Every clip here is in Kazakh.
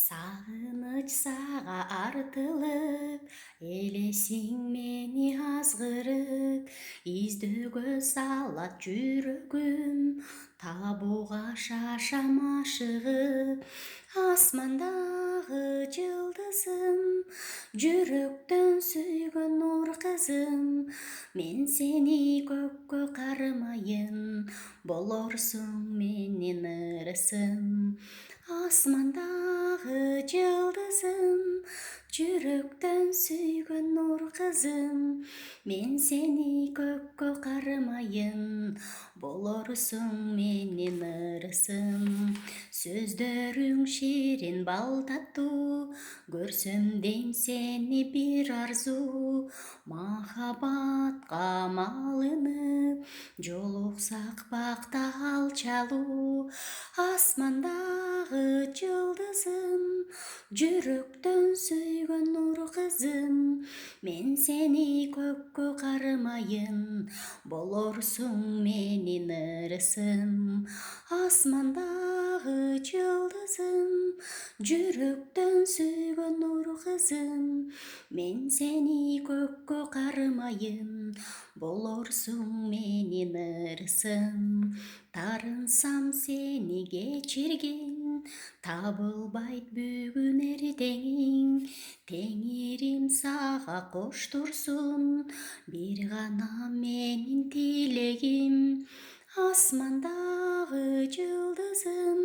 Сағыныч саға артылып, елесің мені азғырып, іздеуге салат жүрегім, табуға шашам ашығып, асмандағы жылдызым, жүректен сүйген нұр қызым, мен сені көкке қарымайын, болорсың менен ырысым. Асмандағы жылдызым, жүректен сүйген нұр қызым, мен сені көкке қарымайын, болорсың менен ырысым. Сөздерің шерен бал тату, көрсем дейм сені бір арзу, махаббатқа малынып, жолықсақ бақта алчалу. Асмандағы жылдызым, жүректен сүйген нұр қызым, мен сені көкке қарымайын, болорсың менен ырысым. Асмандағы жылдызым, жүректен сүйген нұр қызым, мен сені көкке қарымайын, болорсың менен ырысым. Тарынсам сені кечирген, табылбайт бүгүн эртең. Теңирим сага коштурсун, бир гана менин тилегим. Асмандагы жылдызым,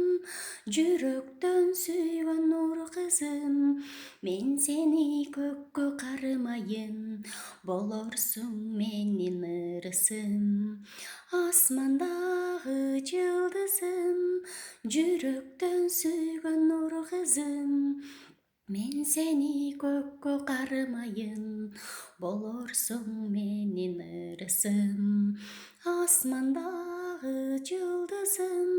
жүрөктөн сүйгөн нур кызым, мен сени көккө карымайын, болорсуң менин ырысым. Асмандагы жылдызым, жүрөктөн сүйгөн нур кызым, мен сени көккө карымайын, болорсуң менин ырысым. Асмандагы жылдызым,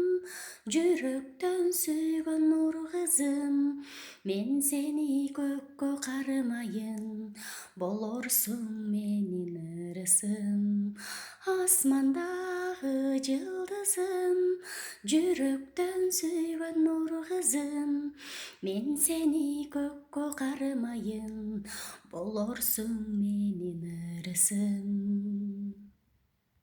жүрөктөн сүйгөн нур кызым, мен сени көккө карымайын, болорсуң менин ырысым. Асмандагы жылдызым, жүрөктөн сүйгөн нур кызым, мен сени көккө карымайын, болорсуң менин ырысым.